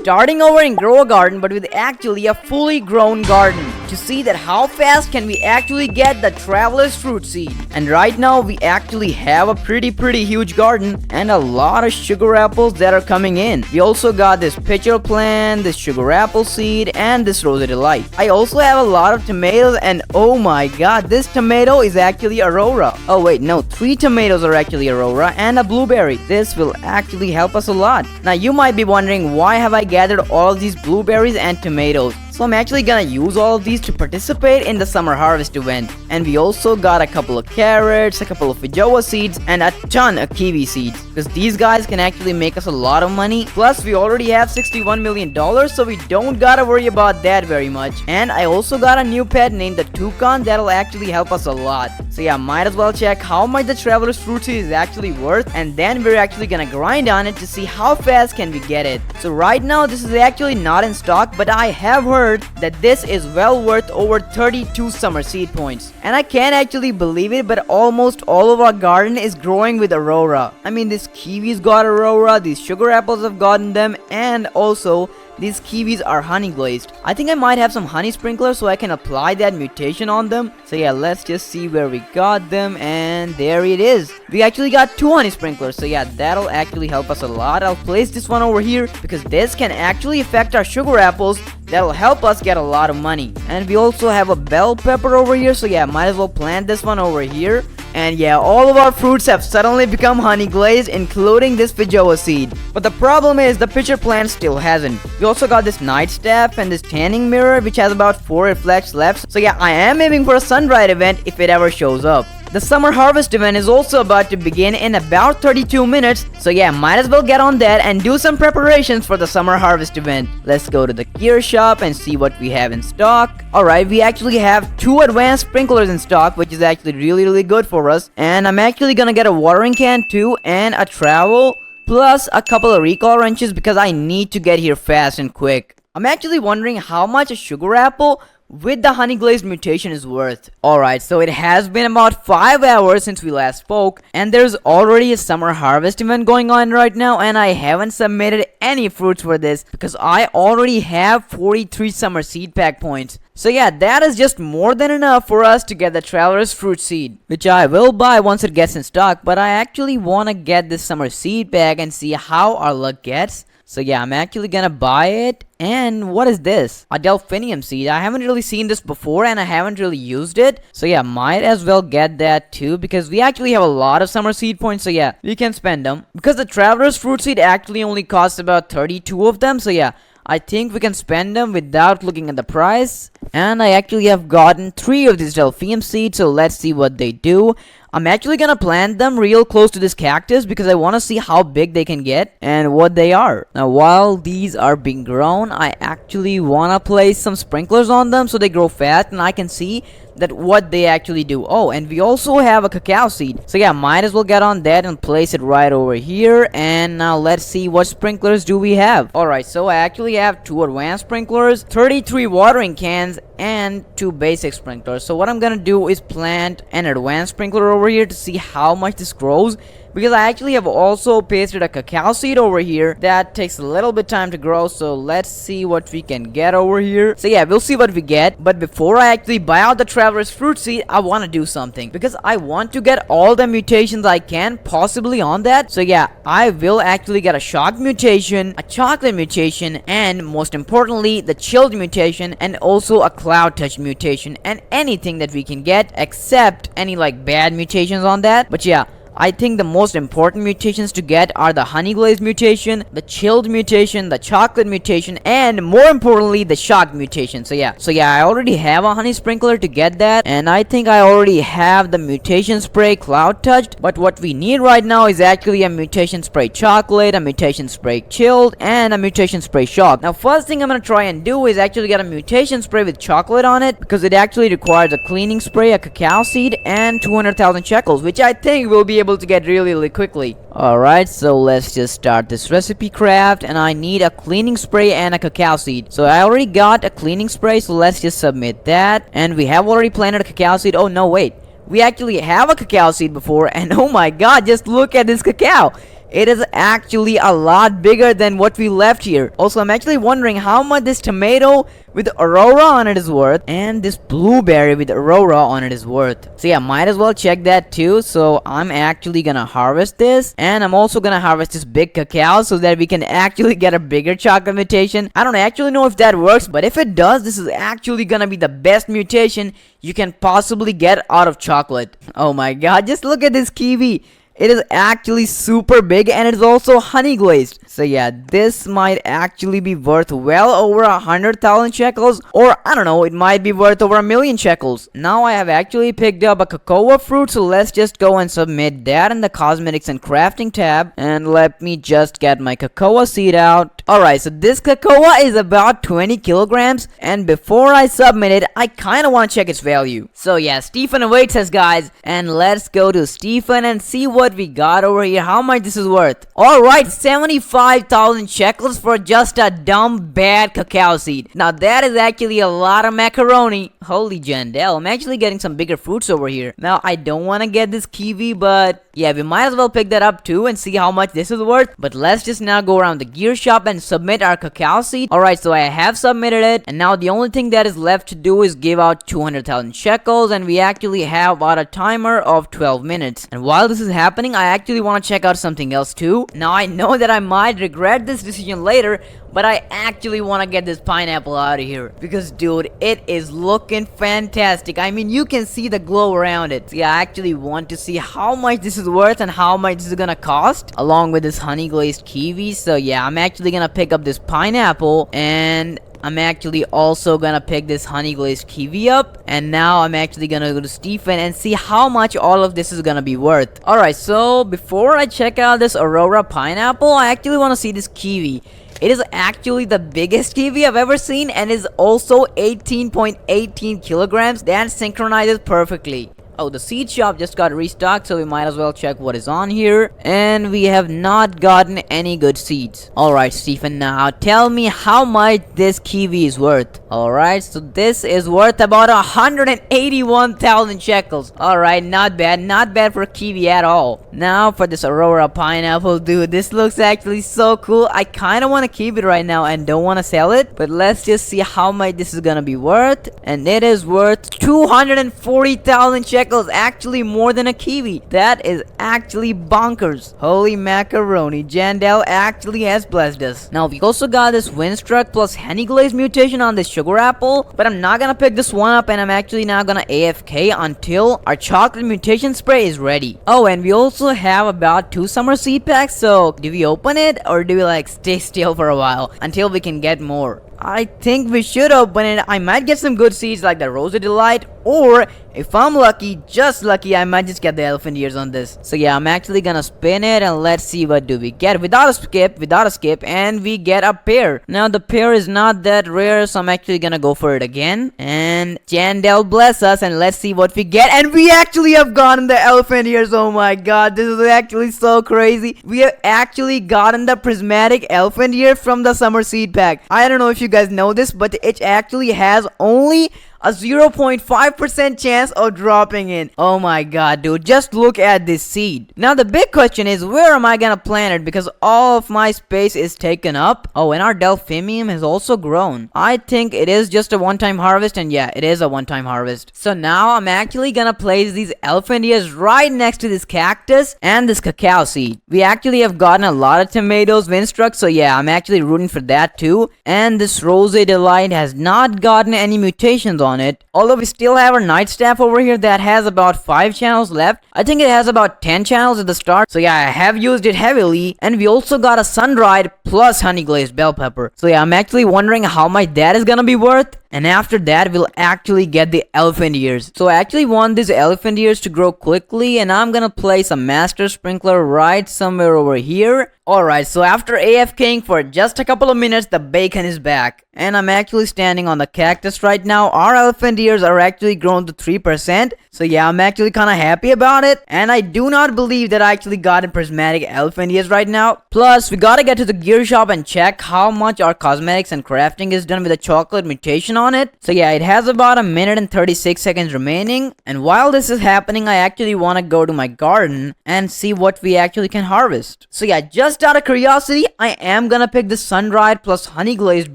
starting over in Grow a Garden, but with actually a fully grown garden, to see that how fast can we actually get the traveler's fruit seed. And right now we actually have a pretty huge garden and a lot of sugar apples that are coming in. We also got this pitcher plant, this sugar apple seed, and this Rosy Delight. I also have a lot of tomatoes, and oh my god, this tomato is actually Aurora. Oh wait, no, 3 tomatoes are actually Aurora and a blueberry. This will actually help us a lot. Now you might be wondering, why have I gathered all of these blueberries and tomatoes? So I'm actually gonna use all of these to participate in the summer harvest event. And we also got a couple of carrots, a couple of feijoa seeds, and a ton of kiwi seeds, because these guys can actually make us a lot of money. Plus we already have $61 million, so we don't gotta worry about that very much. And I also got a new pet named the Toucan that'll actually help us a lot. So yeah, might as well check how much the traveler's fruit seed is actually worth, and then we're actually gonna grind on it to see how fast can we get it. So right now this is actually not in stock, but I have heard that this is well worth over 32 summer seed points. And I can't actually believe it, but almost all of our garden is growing with Aurora. I mean, this kiwis got Aurora, these sugar apples have gotten them, and also these kiwis are honey glazed. I think I might have some honey sprinklers so I can apply that mutation on them. So yeah, let's just see where we got them, and there it is. We actually got 2 honey sprinklers, so yeah, that'll actually help us a lot. I'll place this one over here because this can actually affect our sugar apples. That'll help us get a lot of money. And we also have a bell pepper over here, so yeah, might as well plant this one over here. And yeah, all of our fruits have suddenly become honey glazed, including this feijoa seed. But the problem is the pitcher plant still hasn't. We also got this night staff and this tanning mirror, which has about 4 reflects left. So yeah, I am aiming for a sun-dried event if it ever shows up. The summer harvest event is also about to begin in about 32 minutes, so yeah, might as well get on that and do some preparations for the summer harvest event. Let's go to the gear shop and see what we have in stock. Alright, we actually have 2 advanced sprinklers in stock, which is actually really good for us. And I'm actually gonna get a watering can too, and a trowel, plus a couple of recall wrenches because I need to get here fast and quick. I'm actually wondering how much a sugar apple with the honey glazed mutation is worth. Alright, so it has been about 5 hours since we last spoke, and there's already a summer harvest event going on right now, and I haven't submitted any fruits for this because I already have 43 summer seed pack points. So yeah, that is just more than enough for us to get the traveler's fruit seed, which I will buy once it gets in stock. But I actually want to get this summer seed pack and see how our luck gets. So yeah, I'm actually gonna buy it. And what is this? A delphinium seed. I haven't really seen this before and I haven't really used it. So yeah, might as well get that too because we actually have a lot of summer seed points. So yeah, we can spend them. Because the traveler's fruit seed actually only costs about 32 of them. So yeah, I think we can spend them without looking at the price. And I actually have gotten 3 of these delphinium seeds, so let's see what they do. I'm actually gonna plant them real close to this cactus because I want to see how big they can get and what they are. Now while these are being grown, I actually want to place some sprinklers on them so they grow fast and I can see that what they actually do. Oh, and we also have a cacao seed. So yeah, might as well get on that and place it right over here. And now let's see what sprinklers do we have. Alright, so I actually have 2 advanced sprinklers, 33 watering cans, and 2 basic sprinklers. So what I'm gonna do is plant an advanced sprinkler over here to see how much this grows, because I actually have also pasted a cacao seed over here that takes a little bit time to grow. So let's see what we can get over here. So yeah, we'll see what we get. But before I actually buy out the traveler's fruit seed, I want to do something because I want to get all the mutations I can possibly on that. So yeah, I will actually get a shock mutation, a chocolate mutation, and most importantly the chilled mutation, and also a cloud touch mutation, and anything that we can get except any like bad mutations on that. But yeah, I think the most important mutations to get are the honey glazed mutation, the chilled mutation, the chocolate mutation, and more importantly the shock mutation. So yeah, I already have a honey sprinkler to get that, and I think I already have the mutation spray cloud touched. But what we need right now is actually a mutation spray chocolate, a mutation spray chilled, and a mutation spray shock. Now first thing I'm gonna try and do is actually get a mutation spray with chocolate on it, because it actually requires a cleaning spray, a cacao seed, and 200,000 shekels, which I think will be able to get really quickly. Alright, so let's just start this recipe craft, and I need a cleaning spray and a cacao seed. So I already got a cleaning spray, so let's just submit that. And we have already planted a cacao seed. Oh no, wait, we actually have a cacao seed before, and oh my god, just look at this cacao. it is actually a lot bigger than what we left here. Also, I'm actually wondering how much this tomato with Aurora on it is worth, and this blueberry with Aurora on it is worth. So yeah, might as well check that too. So I'm actually gonna harvest this, and I'm also gonna harvest this big cacao so that we can actually get a bigger chocolate mutation. I don't actually know if that works, but if it does, this is actually gonna be the best mutation you can possibly get out of chocolate. Oh my god, just look at this kiwi. It is actually super big, and it is also honey glazed. So yeah, this might actually be worth well over 100,000 shekels, or I don't know, it might be worth over 1,000,000 shekels. Now I have actually picked up a cocoa fruit, so let's just go and submit that in the cosmetics and crafting tab. And let me just get my cocoa seed out. Alright, so this cocoa is about 20 kilograms, and before I submit it, I kinda wanna check its value. So yeah, Stephen awaits us, guys, and let's go to Stephen and see what we got over here, how much this is worth. Alright, 75,000 shekels for just a dumb bad cacao seed. Now that is actually a lot of macaroni. Holy Jandel, I'm actually getting some bigger fruits over here. Now I don't want to get this kiwi, but yeah, we might as well pick that up too and see how much this is worth. But let's just now go around the gear shop and submit our cacao seed. Alright, so I have submitted it, and now the only thing that is left to do is give out 200,000 shekels, and we actually have about a timer of 12 minutes. And while this is happening, I actually want to check out something else too. Now I know that I might regret this decision later, but I actually want to get this pineapple out of here because, dude, it is looking fantastic. I mean, you can see the glow around it. So yeah, I actually want to see how much this is worth and how much this is gonna cost, along with this honey glazed kiwi. So yeah, I'm actually gonna pick up this pineapple, and I'm actually also gonna pick this honey glazed kiwi up, and now I'm actually gonna go to Stephen and see how much all of this is gonna be worth. Alright, so before I check out this Aurora pineapple, I actually want to see this kiwi. It is actually the biggest kiwi I've ever seen, and is also 18.18 kilograms. That synchronizes perfectly. Oh, the seed shop just got restocked, so we might as well check what is on here. And we have not gotten any good seeds. Alright, Stephen, now tell me how much this kiwi is worth. Alright, so this is worth about 181,000 shekels. Alright, not bad for a kiwi at all. Now for this Aurora pineapple, dude, this looks actually so cool. I kinda wanna keep it right now and don't wanna sell it, but let's just see how much this is gonna be worth. And it is worth 240,000 shekels. Actually more than a kiwi. That is actually bonkers. Holy macaroni, Jandel actually has blessed us. Now we also got this Windstruck plus honey glaze mutation on this sugar apple, but I'm not gonna pick this one up, and I'm actually not gonna AFK until our chocolate mutation spray is ready. Oh, and we also have about 2 summer seed packs, so do we open it or do we like stay still for a while until we can get more? I think we should open it. I might get some good seeds like the Rosy Delight, or if I'm lucky, just lucky, I might just get the elephant ears on this. So yeah, I'm actually gonna spin it and let's see what do we get without a skip, and we get a pear. Now the pear is not that rare, so I'm actually gonna go for it again. And Jandel bless us, and let's see what we get. And we actually have gotten the elephant ears. Oh my god, this is actually so crazy. We have actually gotten the prismatic elephant ear from the summer seed pack. I don't know if you guys know this, but it actually has only a 0.5% chance of dropping in. Oh my god, dude, just look at this seed. Now the big question is, where am I gonna plant it, because all of my space is taken up. Oh, and our delphinium has also grown. I think it is just a one-time harvest, and yeah, it is a one-time harvest. So now I'm actually gonna place these elephant ears right next to this cactus and this cacao seed. We actually have gotten a lot of tomatoes, Windstruck, so yeah, I'm actually rooting for that too. And this Rosy Delight has not gotten any mutations on it, although we still have our night staff over here that has about 5 channels left. I think it has about 10 channels at the start, so yeah, I have used it heavily. And we also got a sun-dried plus honey glazed bell pepper, so yeah, I'm actually wondering how much that is gonna be worth. And after that, we'll actually get the elephant ears. So I actually want these elephant ears to grow quickly, and I'm gonna place a master sprinkler right somewhere over here. Alright, so after AFKing for just a couple of minutes, the bacon is back. And I'm actually standing on the cactus right now. Our elephant ears are actually grown to 3%. So yeah, I'm actually kind of happy about it. And I do not believe that I actually got a prismatic elephant ears right now. Plus, we gotta get to the gear shop and check how much our cosmetics and crafting is done with the chocolate mutation on on it. So yeah, it has about a minute and 36 seconds remaining. And while this is happening, I actually want to go to my garden and see what we actually can harvest. So yeah, just out of curiosity, I am gonna pick the sun-dried plus honey glazed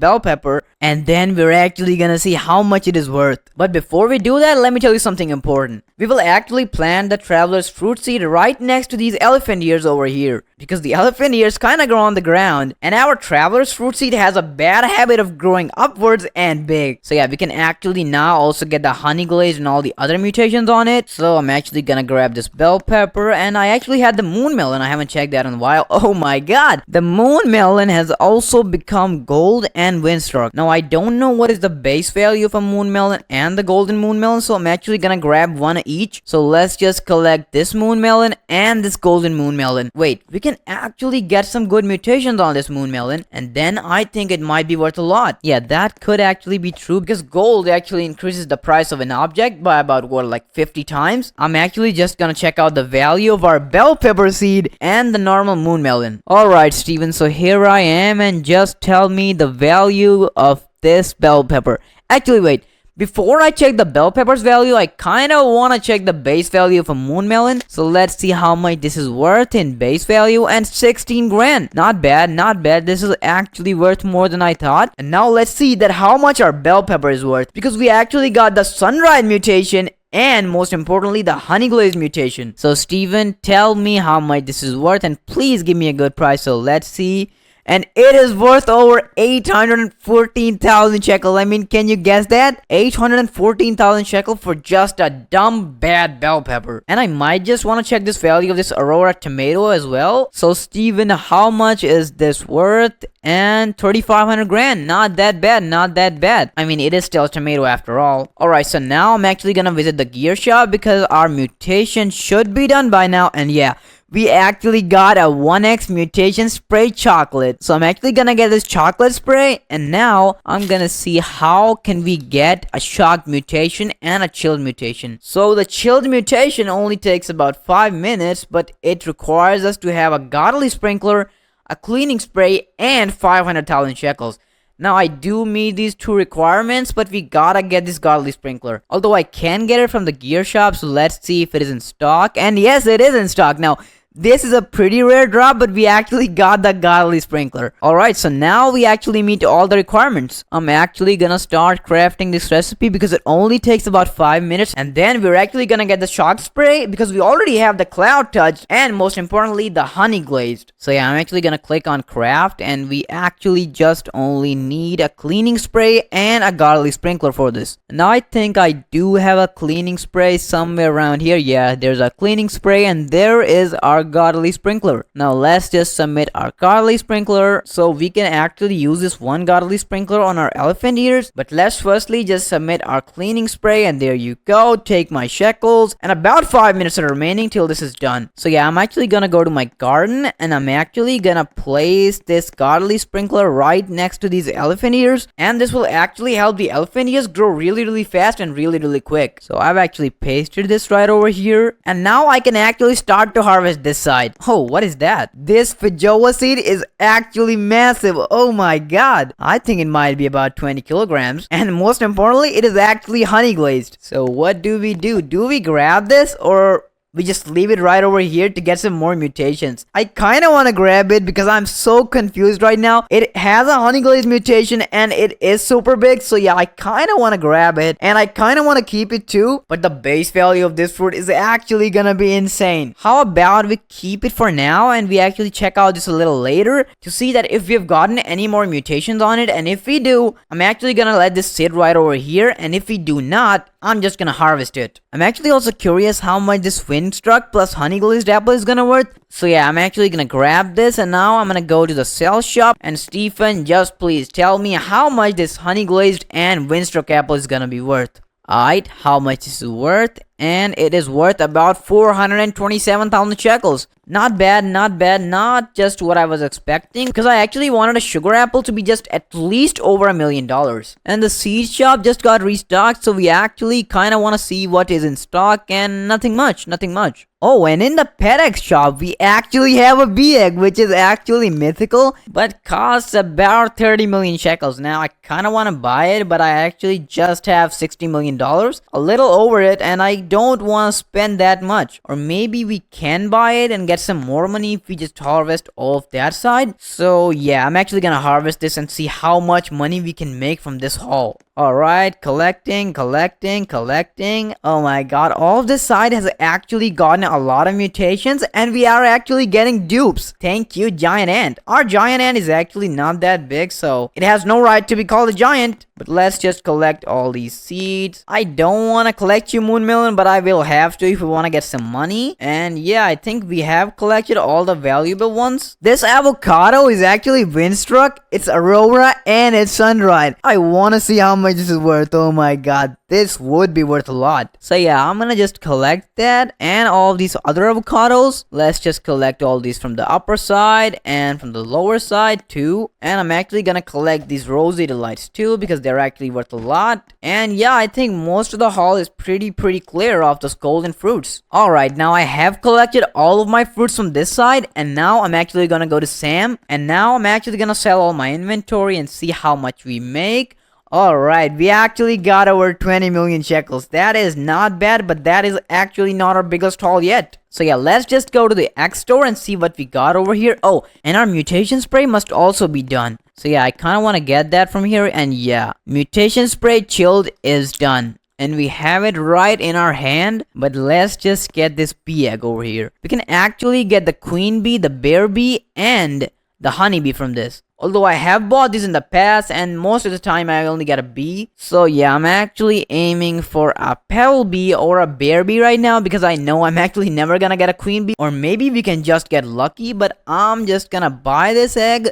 bell pepper, and then we're actually gonna see how much it is worth. But before we do that, let me tell you something important. We will actually plant the traveler's fruit seed right next to these elephant ears over here, because the elephant ears kinda grow on the ground, and our traveler's fruit seed has a bad habit of growing upwards and big. So yeah, we can actually now also get the honey glaze and all the other mutations on it. So I'm actually gonna grab this bell pepper, and I actually had the moon melon. I haven't checked that in a while. Oh my god, the moon melon has also become gold and windstruck. Now I don't know what is the base value of a moon melon and the golden moon melon, so I'm actually gonna grab one each. So let's just collect this moon melon and this golden moon melon. Wait, we can actually get some good mutations on this moon melon, and then I think it might be worth a lot. Yeah, that could actually be true, because gold actually increases the price of an object by about what, like 50 times. I'm actually just gonna check out the value of our bell pepper seed and the normal moon melon. Alright Steven, so here I am, and just tell me the value of this bell pepper. Actually wait, before I check the bell pepper's value, I kinda wanna check the base value of a moon melon. So let's see how much this is worth in base value, and 16 grand. Not bad, not bad. This is actually worth more than I thought. And now let's see that how much our bell pepper is worth, because we actually got the sun-dried mutation and most importantly the honey glazed mutation. So Steven, tell me how much this is worth, and please give me a good price. So let's see. And it is worth over 814,000 shekel. I mean, can you guess that? 814,000 shekel for just a dumb bad bell pepper. And I might just want to check this value of this Aurora tomato as well. So Steven, how much is this worth? And 3,500 grand. Not that bad, not that bad. I mean, it is still a tomato after all. Alright, so now I'm actually gonna visit the gear shop, because our mutation should be done by now. And yeah, we actually got a 1x mutation spray chocolate. So I'm actually gonna get this chocolate spray, and now I'm gonna see how can we get a shocked mutation and a chilled mutation. So the chilled mutation only takes about 5 minutes, but it requires us to have a godly sprinkler, a cleaning spray, and 500,000 shekels. Now I do meet these two requirements, but we gotta get this godly sprinkler. Although I can get it from the gear shop, so let's see if it is in stock. And yes, it is in stock. Now this is a pretty rare drop, but we actually got the godly sprinkler. Alright, so now we actually meet all the requirements. I'm actually gonna start crafting this recipe, because it only takes about 5 minutes. And then we're actually gonna get the shock spray, because we already have the cloud touch, and most importantly the honey glazed. So yeah, I'm actually gonna click on craft, and we actually just only need a cleaning spray and a godly sprinkler for this. Now I think I do have a cleaning spray somewhere around here. Yeah, there's a cleaning spray, and there is our godly sprinkler. Now let's just submit our godly sprinkler, so we can actually use this one godly sprinkler on our elephant ears. But let's firstly just submit our cleaning spray, and there you go. Take my shekels, and about 5 minutes are remaining till this is done. So yeah, I'm actually gonna go to my garden, and I'm actually gonna place this godly sprinkler right next to these elephant ears, and this will actually help the elephant ears grow really fast and really quick. So I've actually pasted this right over here, and now I can actually start to harvest this side. Oh, what is that? This feijoa seed is actually massive. Oh my god. I think it might be about 20 kilograms. And most importantly, it is actually honey glazed. So what do we do? Do we grab this, or we just leave it right over here to get some more mutations? I kind of want to grab it, because I'm so confused right now. It has a honey glazed mutation, and it is super big. So yeah, I kind of want to grab it, and I kind of want to keep it too. But the base value of this fruit is actually gonna be insane. How about we keep it for now, and we actually check out this a little later to see that if we've gotten any more mutations on it. And if we do, I'm actually gonna let this sit right over here. And if we do not, I'm just gonna harvest it. I'm actually also curious how much this windstruck plus honey glazed apple is gonna worth. So yeah, I'm actually gonna grab this, and now I'm gonna go to the sell shop. And Stephen, just please tell me how much this honey glazed and windstruck apple is gonna be worth. Alright, how much is it worth? and it is worth about 427,000 shekels. Not bad, not bad, not just what I was expecting, because I actually wanted a sugar apple to be just at least over $1,000,000. And the seed shop just got restocked, so we actually kind of want to see what is in stock, and nothing much, nothing much. Oh, and in the PetX shop, we actually have a bee egg, which is actually mythical, but costs about 30 million shekels. Now, I kind of want to buy it, but I actually just have $60 million, a little over it, and I don't want to spend that much. Or maybe we can buy it and get some more money if we just harvest all of that side. So yeah, I'm actually gonna harvest this and see how much money we can make from this haul. Alright, collecting. Oh my god, all of this side has actually gotten a lot of mutations, and we are actually getting dupes. Thank you, giant ant. Our giant ant is actually not that big, so it has no right to be called a giant. But let's just collect all these seeds. I don't want to collect you, Moon Melon, but I will have to if we want to get some money. And yeah, I think we have collected all the valuable ones. This avocado is actually windstruck, it's aurora, and it's sun-dried. I want to see how much this is worth. Oh my god, this would be worth a lot. So yeah, I'm gonna just collect that and all these other avocados. Let's just collect all these from the upper side and from the lower side too. And I'm actually gonna collect these rosy delights too, because they're actually worth a lot. And yeah, I think most of the haul is pretty clear of those golden fruits. Alright, now I have collected all of my fruits from this side, and now I'm actually gonna go to Sam, and now I'm actually gonna sell all my inventory and see how much we make. Alright, we actually got over 20 million shekels. That is not bad, but that is actually not our biggest haul yet. So yeah, let's just go to the X store and see what we got over here. Oh, and our mutation spray must also be done. So yeah, I kind of want to get that from here, and yeah, mutation spray chilled is done. And we have it right in our hand, but let's just get this bee egg over here. We can actually get the queen bee, the bear bee, and the honeybee from this. Although I have bought these in the past, and most of the time I only get a bee. So yeah, I'm actually aiming for a pebble bee or a bear bee right now, because I know I'm actually never gonna get a queen bee. Or maybe we can just get lucky, but I'm just gonna buy this egg.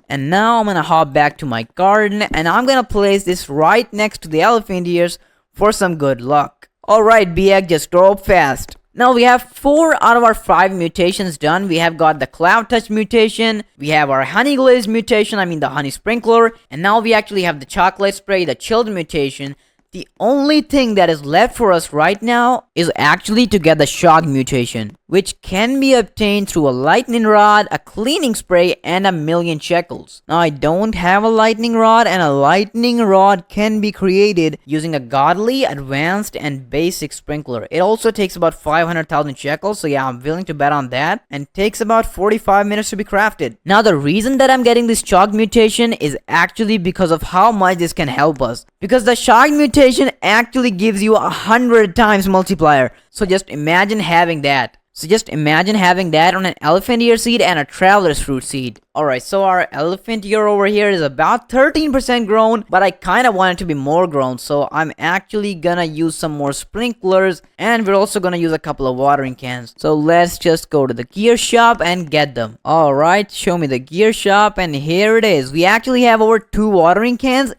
And now I'm gonna hop back to my garden, and I'm gonna place this right next to the elephant ears for some good luck. Alright, bee egg, just grow up fast. Now we have 4 out of our 5 mutations done. We have got the Cloud Touch mutation, we have our Honey Glaze mutation, I mean the Honey Sprinkler, and now we actually have the Chocolate Spray, the Chilled mutation. The only thing that is left for us right now is actually to get the Shock mutation, which can be obtained through a lightning rod, a cleaning spray, and 1,000,000 shekels. Now I don't have a lightning rod, and a lightning rod can be created using a godly, advanced, and basic sprinkler. It also takes about 500,000 shekels, so yeah, I'm willing to bet on that, and takes about 45 minutes to be crafted. Now the reason that I'm getting this Shock mutation is actually because of how much this can help us. Because the Shock mutation actually gives you 100 times multiplier. So just imagine having that. On an elephant ear seed and a traveler's fruit seed. Alright, so our elephant ear over here is about 13% grown, but I kind of want it to be more grown, so I'm actually gonna use some more sprinklers, and we're also gonna use a couple of watering cans. So let's just go to the gear shop and get them. Alright, show me the gear shop, and here it is. We actually have over 2 watering cans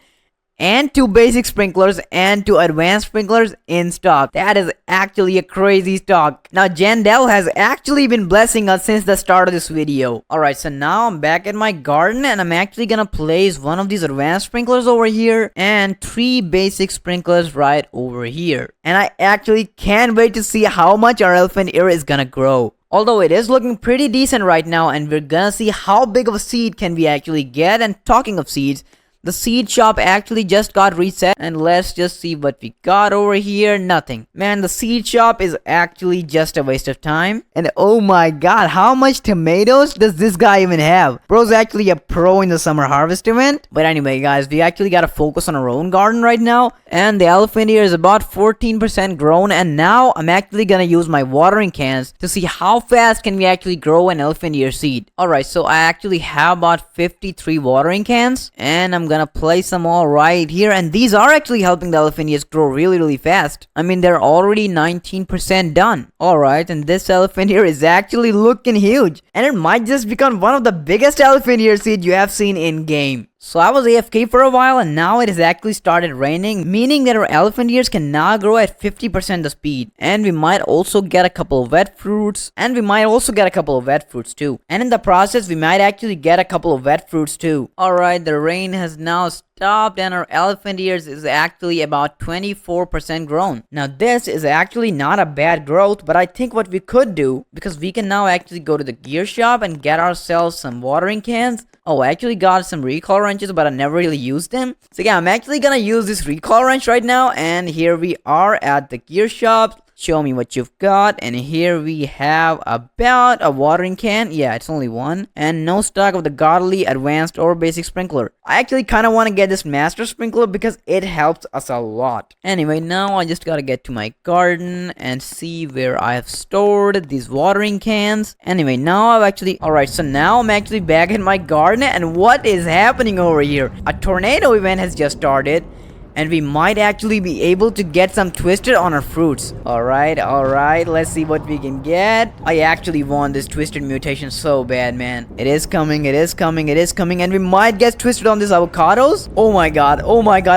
and 2 basic sprinklers and 2 advanced sprinklers in stock. That is actually a crazy stock. Now Jandel has actually been blessing us since the start of this video. Alright, so now I'm back at my garden, and I'm actually gonna place one of these advanced sprinklers over here and 3 basic sprinklers right over here. And I actually can't wait to see how much our elephant ear is gonna grow. Although it is looking pretty decent right now, and we're gonna see how big of a seed can we actually get. And talking of seeds, the seed shop actually just got reset, and let's just see what we got over here. Nothing. Man, the seed shop is actually just a waste of time. And oh my god, how much tomatoes does this guy even have? Bro's actually a pro in the summer harvest event. But anyway guys, we actually gotta focus on our own garden right now, and the elephant ear is about 14% grown, and now I'm actually gonna use my watering cans to see how fast can we actually grow an elephant ear seed. Alright, so I actually have about 53 watering cans, and I'm gonna place them all right here, and these are actually helping the elephant ears grow really fast. I mean, they're already 19% done. Alright, and this elephant ear is actually looking huge, and it might just become one of the biggest elephant ear seeds you have seen in game. So I was AFK for a while and now it has actually started raining, meaning that our elephant ears can now grow at 50% the speed. And we might also get a couple of wet fruits. And we might also get a couple of wet fruits too. And in the process, we might actually get a couple of wet fruits too. Alright, the rain has now stopped and our elephant ears is actually about 24% grown. Now this is actually not a bad growth, but I think what we could do, because we can now actually go to the gear shop and get ourselves some watering cans. Oh, I actually got some recoil wrenches, but I never really used them. So yeah, I'm actually gonna use this recoil wrench right now. And here we are at the gear shop. Show me what you've got. And here we have about a watering can. Yeah, it's only one. And no stock of the godly, advanced, or basic sprinkler. I actually kind of want to get this master sprinkler because it helps us a lot. Anyway, now I just gotta get to my garden and see where I have stored these watering cans. Anyway, now I've actually... Alright, so now I'm actually back in my garden. And what is happening over here? A tornado event has just started. And we might actually be able to get some twisted on our fruits. Alright, let's see what we can get. I actually want this twisted mutation so bad, man. It is coming, and we might get twisted on these avocados. Oh my god,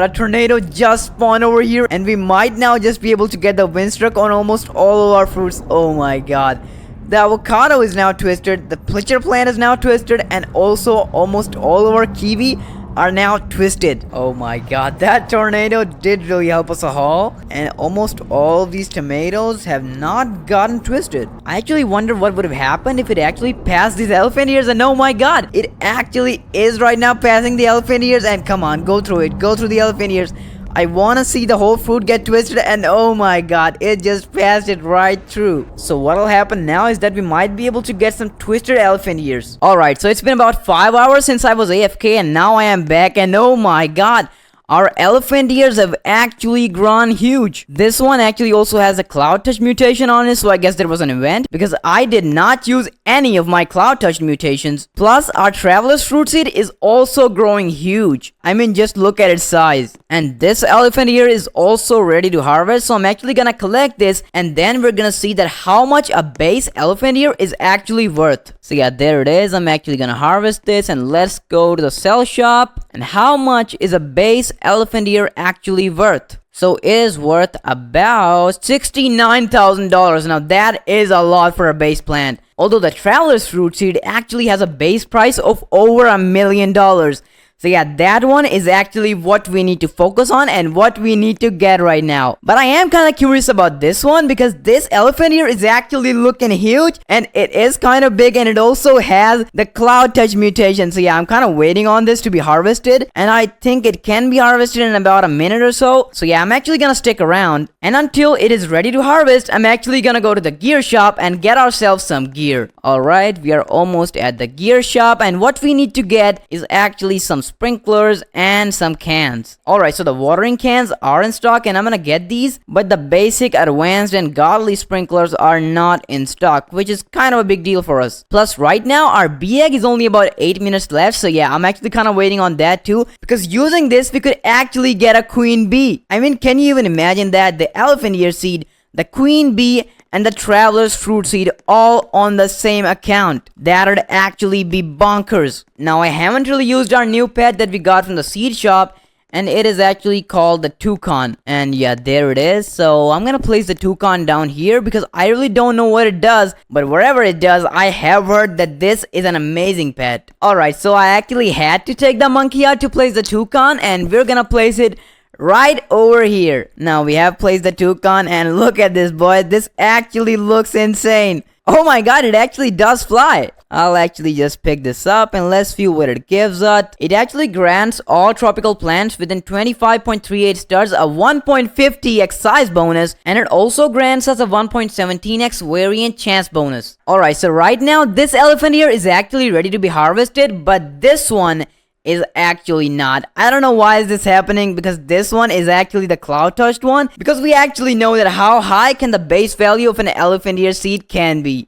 a tornado just spawned over here, and we might now just be able to get the wind struck on almost all of our fruits. Oh my god. The avocado is now twisted, the pitcher plant is now twisted, and also almost all of our kiwi are now twisted. Oh my god, that tornado did really help us a haul. And almost all of these tomatoes have not gotten twisted. I actually wonder what would have happened if it actually passed these elephant ears. And oh my god, it actually is right now passing the elephant ears. And come on, go through it, go through the elephant ears. I want to see the whole fruit get twisted, and oh my god, it just passed it right through. So what'll happen now is that we might be able to get some twisted elephant ears. Alright, so it's been about 5 hours since I was AFK, and now I am back, and oh my god, our elephant ears have actually grown huge. This one actually also has a cloud touch mutation on it, so I guess there was an event, because I did not use any of my cloud touch mutations. Plus, our traveler's fruit seed is also growing huge. I mean, just look at its size. And this elephant ear is also ready to harvest, so I'm actually gonna collect this, and then we're gonna see that how much a base elephant ear is actually worth. So yeah, there it is. I'm actually gonna harvest this, and let's go to the sell shop. And how much is a base elephant ear actually worth? So it is worth about $69,000. Now that is a lot for a base plant. Although the traveler's fruit seed actually has a base price of over $1 million. So yeah, that one is actually what we need to focus on and what we need to get right now. But I am kind of curious about this one because this elephant ear is actually looking huge and it is kind of big, and it also has the cloud touch mutation. So yeah, I'm kind of waiting on this to be harvested, and I think it can be harvested in about a minute or so. So yeah, I'm actually gonna stick around, and until it is ready to harvest, I'm actually gonna go to the gear shop and get ourselves some gear. Alright, we are almost at the gear shop, and what we need to get is actually some sprinklers and some cans. Alright, so the watering cans are in stock and I'm gonna get these, but the basic, advanced, and godly sprinklers are not in stock, which is kind of a big deal for us. Plus, right now, our bee egg is only about 8 minutes left, so yeah, I'm actually kind of waiting on that too, because using this, we could actually get a queen bee. I mean, can you even imagine that? The elephant ear seed, the queen bee, and the traveler's fruit seed all on the same account. That'd actually be bonkers. Now, I haven't really used our new pet that we got from the seed shop, and it is actually called the toucan. And yeah, there it is. So I'm gonna place the toucan down here because I really don't know what it does, but whatever it does, I have heard that this is an amazing pet. Alright, so I actually had to take the monkey out to place the toucan, and we're gonna place it right over here. Now we have placed the toucan, and look at this, boy. This actually looks insane. Oh my god, it actually does fly. I'll actually just pick this up and let's view what it gives us. It actually grants all tropical plants within 25.38 stars a 1.50x size bonus, and it also grants us a 1.17x variant chance bonus. Alright, so right now this elephant ear is actually ready to be harvested, but this one is actually not. I don't know why is this happening, because this one is actually the cloud touched one, because we actually know that how high can the base value of an elephant ear seed can be.